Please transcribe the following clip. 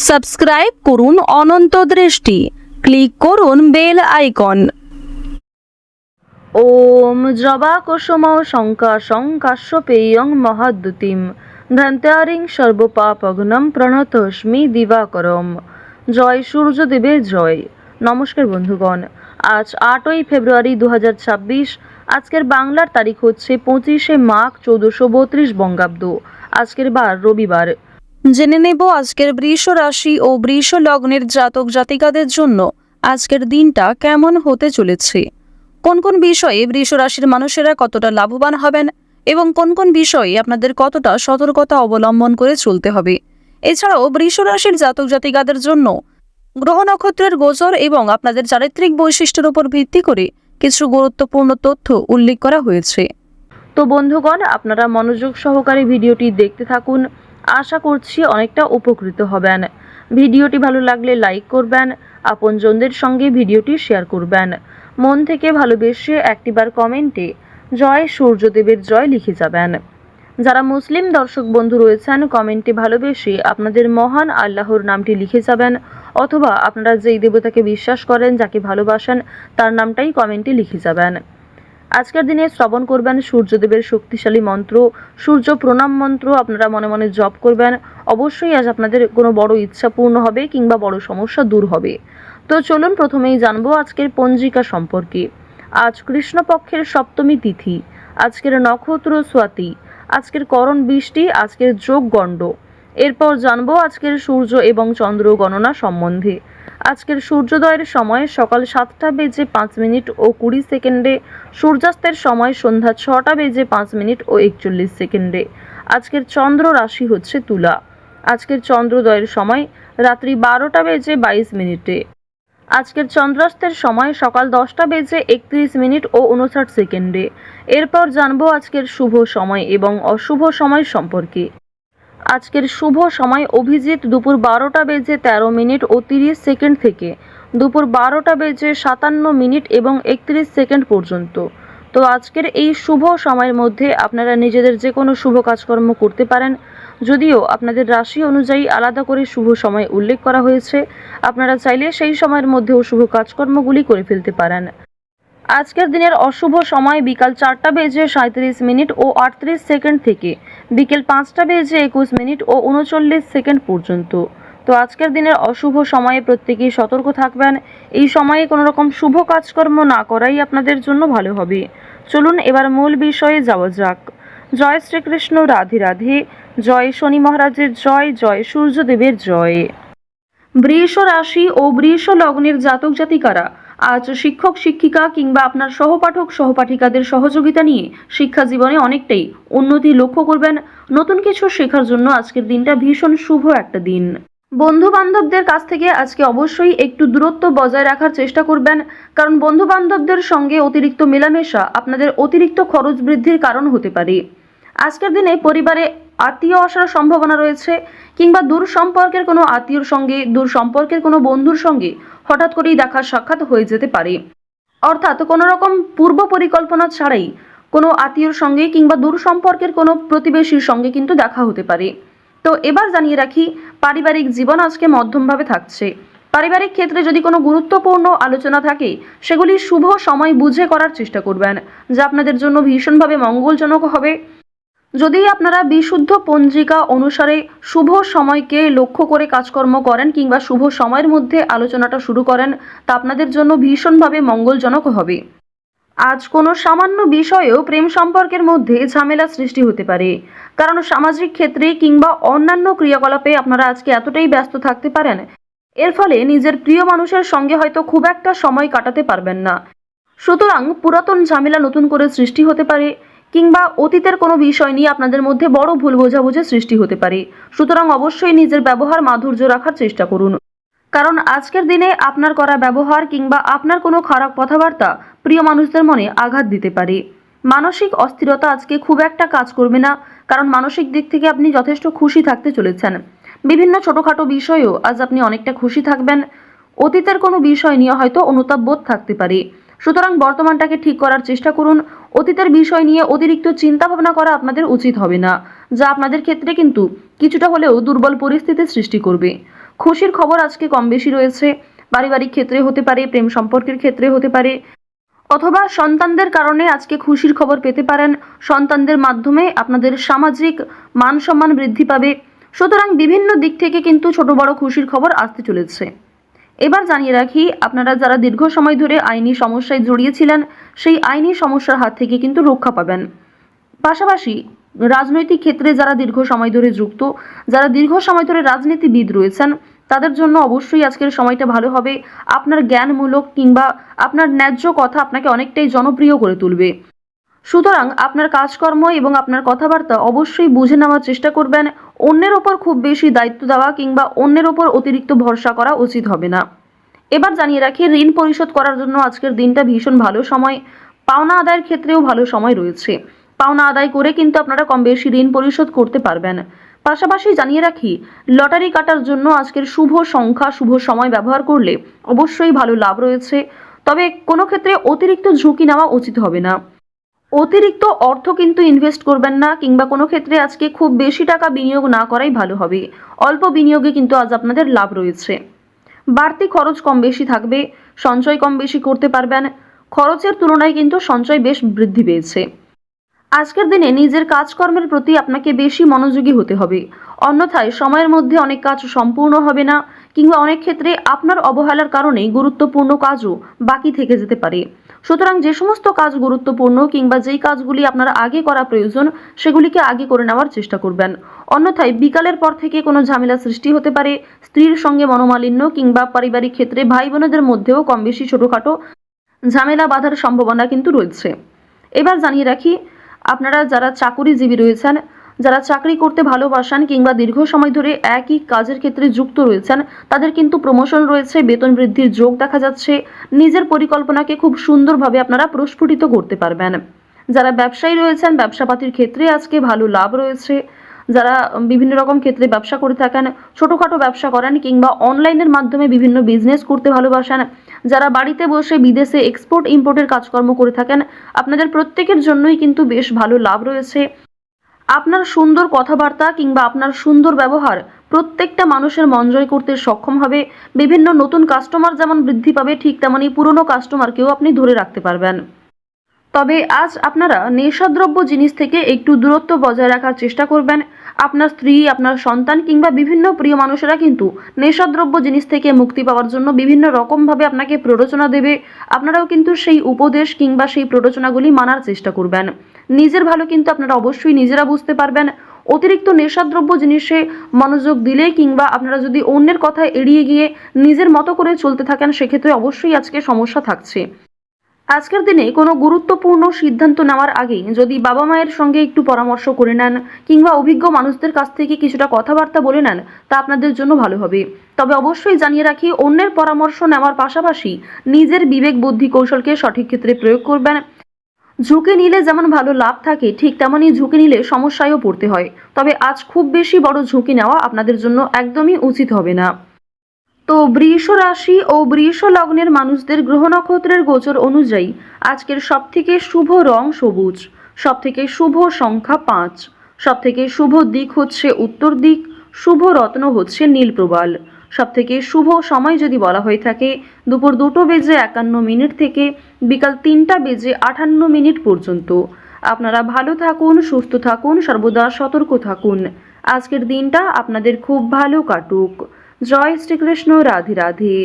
Subscribe করুন অনন্ত দৃষ্টি, click করুন বেল আইকন। ওম জবা কুসুম শঙ্কাশং কাশ্যপেয়ং মহাদ্যুতিম ধন্ত্যারিং সর্বপাপঘ্নম প্রণতস্মি দিবাকরম। জয় সূর্যদেবের জয়। নমস্কার বন্ধুগণ, আজ 8ই ফেব্রুয়ারি 2026। আজকের বাংলার তারিখ হচ্ছে 25শে মাঘ 1432 বঙ্গাব্দ। আজকের বার রবিবার। জেনে নেব আজকের বৃষ রাশি ও বৃষ লগ্নের জাতক জাতিকাদের জন্য আজকের দিনটা কেমন হতে চলেছে, কোন কোন বিষয়ে বৃষ রাশির মানুষেরা কতটা লাভবান হবেন এবং কোন কোন বিষয়ে আপনাদের কতটা সতর্কতা অবলম্বন করে চলতে হবে। এছাড়াও বৃষ রাশির জাতক জাতিকাদের জন্য গ্রহ নক্ষত্রের গোচর এবং আপনাদের চারিত্রিক বৈশিষ্ট্যের উপর ভিত্তি করে কিছু গুরুত্বপূর্ণ তথ্য উল্লেখ করা হয়েছে। তো বন্ধুগণ, আপনারা মনোযোগ সহকারে ভিডিওটি দেখতে থাকুন। আশা করছি অনেকটা উপকৃত হবেন। ভিডিওটি ভালো লাগলে লাইক করবেন, আপনজনদের সঙ্গে ভিডিওটি শেয়ার করবেন। মন থেকে ভালোবেসে একটিবার কমেন্টে জয় সূর্যদেবের জয় লিখে যাবেন। যারা মুসলিম দর্শক বন্ধু রয়েছেন, কমেন্টে ভালোবেসে আপনাদের মহান আল্লাহর নামটি লিখে যাবেন, অথবা আপনারা যেই দেবতাকে বিশ্বাস করেন, যাকে ভালোবাসেন, তার নামটাই কমেন্টে লিখে যাবেন। আজকের দিনে শ্রবণ করবেন সূর্যদেবের শক্তিশালী মন্ত্র, সূর্য প্রণাম মন্ত্র আপনারা মনে মনে জপ করবেন। অবশ্যই আজ আপনাদের কোনো বড় ইচ্ছা পূর্ণ হবে কিংবা বড় সমস্যা দূর হবে। তো চলুন প্রথমেই জানবো আজকের পঞ্জিকা সম্পর্কে। আজ কৃষ্ণপক্ষের সপ্তমী তিথি, আজকের নক্ষত্র স্বাতি, আজকের করণ বৃষ্টি, আজকের যোগ গণ্ড। এরপর জানবো আজকের সূর্য এবং চন্দ্র গণনা সম্বন্ধে। আজকের সূর্যোদয়ের সময় সকাল 7:05 ও 20 সেকেন্ডে, সূর্যাস্তের সময় সন্ধ্যা 6:05 ও 41 সেকেন্ডে। আজকের চন্দ্র রাশি হচ্ছে তুলা। আজকের চন্দ্রোদয়ের সময় রাত্রি 12:22। আজকের চন্দ্রাস্তের সময় সকাল 10:31 ও 59 সেকেন্ডে। এরপর জানবো আজকের শুভ সময় এবং অশুভ সময় সম্পর্কে। আজকের শুভ সময় অভিজিৎ দুপুর 12:13 ও 30 সেকেন্ড থেকে দুপুর 12:57 এবং 31 সেকেন্ড পর্যন্ত। তো আজকের এই শুভ সময়ের মধ্যে আপনারা নিজেদের যে কোনো শুভ কাজকর্ম করতে পারেন। যদিও আপনাদের রাশি অনুযায়ী আলাদা করে শুভ সময় উল্লেখ করা হয়েছে, আপনারা চাইলে সেই সময়ের মধ্যেও শুভ কাজকর্মগুলি করে ফেলতে পারেন। আজকের দিনের অশুভ সময় বিকাল 4:37 ও 38 সেকেন্ড থেকে বিকেল 5:21 ও 39 সেকেন্ড পর্যন্ত। তো আজকের দিনের অশুভ সময়ে প্রত্যেকেই সতর্ক থাকবেন। এই সময়ে কোনো রকম শুভ কাজকর্ম না করাই আপনাদের জন্য ভালো হবে। চলুন এবার মূল বিষয়ে যাওয়া যাক। জয় শ্রীকৃষ্ণ, রাধে রাধে, জয় শনি মহারাজের জয়, জয় সূর্যদেবের জয়। বৃষ রাশি ও বৃষ লগ্নের জাতক জাতিকারা আজ শিক্ষক শিক্ষিকা কিংবা আপনার সহপাঠক সহপাঠিকাদের সহযোগিতা নিয়ে শিক্ষা জীবনে অনেকটাই উন্নতি লক্ষ্য করবেন। নতুন কিছু শেখার জন্য আজকের দিনটা ভীষণ শুভ একটা দিন। বন্ধু বান্ধবদের কাছ থেকে আজকে অবশ্যই একটু দূরত্ব বজায় রাখার চেষ্টা করবেন, কারণ বন্ধু বান্ধবদের সঙ্গে অতিরিক্ত মেলামেশা আপনাদের অতিরিক্ত খরচ বৃদ্ধির কারণ হতে পারে। আজকের দিনে পরিবারে আত্মীয় আসার সম্ভাবনা রয়েছে, কিংবা দূর সম্পর্কের কোনো আত্মীয়র সঙ্গে, দূর সম্পর্কের কোনো বন্ধুর সঙ্গে হঠাৎ করেই দেখা সাক্ষাৎ হয়ে যেতে পারে। অর্থাৎ কোনো রকম পূর্ব পরিকল্পনা ছাড়াই কোনো আত্মীয়র সঙ্গে কিংবা দূর সম্পর্কের কোনো প্রতিবেশীর সঙ্গে কিন্তু দেখা হতে পারে। তো এবার জানিয়ে রাখি, পারিবারিক জীবন আজকে মধ্যমভাবে থাকছে। পারিবারিক ক্ষেত্রে যদি কোনো গুরুত্বপূর্ণ আলোচনা থাকে, সেগুলি শুভ সময় বুঝে করার চেষ্টা করবেন, যা আপনাদের জন্য ভীষণভাবে মঙ্গলজনক হবে। যদি আপনারা বিশুদ্ধ পঞ্জিকা অনুসারে শুভ সময়কে লক্ষ্য করে কাজকর্ম করেন কিংবা শুভ সময়ের মধ্যে আলোচনাটা শুরু করেন, তা আপনাদের জন্য ভীষণভাবে মঙ্গলজনক হবে। আজ কোনো সামান্য বিষয়েও প্রেম সম্পর্কের মধ্যে ঝামেলা সৃষ্টি হতে পারে, কারণ সামাজিক ক্ষেত্রে কিংবা অন্যান্য ক্রিয়াকলাপে আপনারা আজকে এতটাই ব্যস্ত থাকতে পারেন, এর ফলে নিজের প্রিয় মানুষের সঙ্গে হয়তো খুব একটা সময় কাটাতে পারবেন না। সুতরাং পুরাতন ঝামেলা নতুন করে সৃষ্টি হতে পারে, কিংবা অতীতের কোনো বিষয় নিয়ে আপনাদের মধ্যে বড় ভুল বোঝাবুঝি সৃষ্টি হতে পারে। সুতরাং অবশ্যই নিজের ব্যবহার মাধুর্য রাখার চেষ্টা করুন, কারণ আজকের দিনে আপনার করা ব্যবহার কিংবা আপনার কোনো খারাপ কথাবার্তা প্রিয় মানুষদের মনে আঘাত দিতে পারে। মানসিক অস্থিরতা আজকে খুব একটা কাজ করবে না, কারণ মানসিক দিক থেকে আপনি যথেষ্ট খুশি থাকতে চলেছেন। বিভিন্ন ছোটোখাটো বিষয়েও আজ আপনি অনেকটা খুশি থাকবেন। অতীতের কোনো বিষয় নিয়ে হয়তো অনুতাপ বোধ থাকতে পারে। সুতরাং বর্তমানটাকে ঠিক করার চেষ্টা করুন। অতীতের বিষয় নিয়ে অতিরিক্ত চিন্তা ভাবনা করা আপনাদের উচিত হবে না, যা আপনাদের ক্ষেত্রে কিন্তু কিছুটা হলেও দুর্বল পরিস্থিতির সৃষ্টি করবে। খুশির খবর আজকে কম বেশি রয়েছে। পারিবারিক ক্ষেত্রে হতে পারে, প্রেম সম্পর্কের ক্ষেত্রে হতে পারে, অথবা সন্তানদের কারণে আজকে খুশির খবর পেতে পারেন। সন্তানদের মাধ্যমে আপনাদের সামাজিক মান সম্মান বৃদ্ধি পাবে। সুতরাং বিভিন্ন দিক থেকে কিন্তু ছোট বড় খুশির খবর আসতে চলেছে। এবার জানিয়ে রাখি, আপনারা যারা দীর্ঘ সময় ধরে আইনি সমস্যায় জড়িয়েছিলেন, সেই আইনি সমস্যার হাত থেকে কিন্তু রক্ষা পাবেন। পাশাপাশি রাজনৈতিক ক্ষেত্রে যারা দীর্ঘ সময় ধরে যুক্ত, যারা দীর্ঘ সময় ধরে রাজনীতিবিদ রয়েছেন, তাদের জন্য অবশ্যই আজকের সময়টা ভালো হবে। আপনার জ্ঞানমূলক কিংবা আপনার ন্যায্য কথা আপনাকে অনেকটাই জনপ্রিয় করে তুলবে। সুতরাং আপনার কাজকর্ম এবং আপনার কথাবার্তা অবশ্যই বুঝে নেওয়ার চেষ্টা করবেন। অন্যের ওপর খুব বেশি দায়িত্ব দেওয়া কিংবা অন্যের ওপর অতিরিক্ত ভরসা করা উচিত হবে না। এবার জানিয়ে রাখি, ঋণ পরিশোধ করার জন্য আজকের দিনটা ভীষণ ভালো সময়। পাওনা আদায়ের ক্ষেত্রেও ভালো সময় রয়েছে। পাওনা আদায় করে কিন্তু আপনারা কম বেশি ঋণ পরিশোধ করতে পারবেন। পাশাপাশি জানিয়ে রাখি, লটারি কাটার জন্য আজকের শুভ সংখ্যা, শুভ সময় ব্যবহার করলে অবশ্যই ভালো লাভ রয়েছে। তবে কোনো ক্ষেত্রে অতিরিক্ত ঝুঁকি নেওয়া উচিত হবে না। অতিরিক্ত অর্থ কিন্তু ইনভেস্ট করবেন না, কিংবা কোনো ক্ষেত্রে আজকে খুব বেশি টাকা বিনিয়োগ না করাই ভালো হবে। অল্প বিনিয়োগে কিন্তু আজ আপনাদের লাভ রয়েছে। বাড়তি খরচ কম বেশি থাকবে, সঞ্চয় কম বেশি করতে পারবেন। খরচের তুলনায় কিন্তু সঞ্চয় বেশ বৃদ্ধি পেয়েছে। আজকের দিনে নিজের কাজকর্মের প্রতি আপনাকে বেশি মনোযোগী হতে হবে, অন্যথায় সময়ের মধ্যে অনেক কাজ সম্পূর্ণ হবে না, কিংবা অনেক ক্ষেত্রে আপনার অবহেলার কারণে গুরুত্বপূর্ণ কাজও বাকি থেকে যেতে পারে। সুতরাং যে সমস্ত কাজ গুরুত্বপূর্ণ কিংবা যেই কাজগুলি আপনার আগে করা প্রয়োজন, সেগুলিকে আগে করে নেওয়ার চেষ্টা করবেন। অন্যথায় বিকালের পর থেকে কোনো ঝামেলা সৃষ্টি হতে পারে। স্ত্রীর সঙ্গে মনোমালিন্য কিংবা পারিবারিক ক্ষেত্রে ভাই বোনেদের মধ্যেও কম বেশি ছোটোখাটো ঝামেলা বাঁধার সম্ভাবনা কিন্তু রয়েছে। এবার জানিয়ে রাখি, আপনারা যারা চাকুরিজীবী রয়েছেন, যারা চাকরি করতে ভালোবাসেন কিংবা দীর্ঘ সময় ধরে একই কাজের ক্ষেত্রে যুক্ত রয়েছেন, তাদের কিন্তু প্রমোশন রয়েছে, বেতন বৃদ্ধির যোগ দেখা যাচ্ছে। নিজের পরিকল্পনাকে খুব সুন্দরভাবে আপনারা প্রস্ফুটিত করতে পারবেন। যারা ব্যবসায়ী রয়েছেন, ব্যবসাপাতির ক্ষেত্রে আজকে ভালো লাভ রয়েছে। যারা বিভিন্ন রকম ক্ষেত্রে ব্যবসা করে থাকেন, ছোটোখাটো ব্যবসা করেন কিংবা অনলাইনের মাধ্যমে বিভিন্ন বিজনেস করতে ভালোবাসেন, যারা বাড়িতে বসে বিদেশে এক্সপোর্ট ইম্পোর্টের কাজকর্ম করে থাকেন, আপনাদের প্রত্যেকের জন্যই কিন্তু বেশ ভালো লাভ রয়েছে। আপনার সুন্দর কথাবার্তা কিংবা আপনার সুন্দর ব্যবহার প্রত্যেকটা মানুষের মন জয় করতে সক্ষম হবে। বিভিন্ন নতুন কাস্টমার যেমন বৃদ্ধি পাবে, ঠিক তেমনই পুরনো কাস্টমারকেও আপনি ধরে রাখতে পারবেন। তবে আজ আপনারা নেশাদ্রব্য জিনিস থেকে একটু দূরত্ব বজায় রাখার চেষ্টা করবেন। আপনার স্ত্রী, আপনার সন্তান কিংবা বিভিন্ন প্রিয় মানুষেরা কিন্তু নেশাদ্রব্য জিনিস থেকে মুক্তি পাওয়ার জন্য বিভিন্ন রকমভাবে আপনাকে প্ররোচনা দেবে। আপনারাও কিন্তু সেই উপদেশ কিংবা সেই প্ররোচনাগুলি মানার চেষ্টা করবেন। নিজের ভালো কিন্তু আপনারা অবশ্যই নিজেরা বুঝতে পারবেন। অতিরিক্ত নেশাদ্রব্য জিনিসে মনোযোগ দিলে কিংবা আপনারা যদি অন্যের কথা এড়িয়ে গিয়ে নিজের মতো করে চলতে থাকেন, সেক্ষেত্রে অবশ্যই আজকে সমস্যা থাকছে। আজকের দিনে কোনো গুরুত্বপূর্ণ সিদ্ধান্ত নেওয়ার আগে যদি বাবা মায়ের সঙ্গে একটু পরামর্শ করে নেন কিংবা অভিজ্ঞ মানুষদের কাছ থেকে কিছুটা কথাবার্তা বলে নেন, তা আপনাদের জন্য ভালো হবে। তবে অবশ্যই জানিয়ে রাখি, অন্যের পরামর্শ নেওয়ার পাশাপাশি নিজের বিবেক বুদ্ধি কৌশলকে সঠিক ক্ষেত্রে প্রয়োগ করবেন। ঝুঁকি নিলে যেমন ভালো লাভ থাকে, ঠিক তেমনই ঝুঁকি নিলে সমস্যায়ও পড়তে হয়। তবে আজ খুব বেশি বড় ঝুঁকি নেওয়া আপনাদের জন্য একদমই উচিত হবে না। তো বৃষ রাশি ও বৃষ লগ্নের মানুষদের গ্রহ নক্ষত্রের গোচর অনুযায়ী আজকের সবথেকে শুভ রং সবুজ, সবথেকে শুভ সংখ্যা 5, সবথেকে শুভ দিক হচ্ছে উত্তর দিক, শুভ রত্ন হচ্ছে নীল প্রবাল। সবথেকে শুভ সময় যদি বলা হয়ে থাকে, দুপুর 2:51 থেকে বিকাল 3:58 পর্যন্ত। আপনারা ভালো থাকুন, সুস্থ থাকুন, সর্বদা সতর্ক থাকুন। আজকের দিনটা আপনাদের খুব ভালো কাটুক। জয় শ্রীকৃষ্ণ। রাধে রাধে।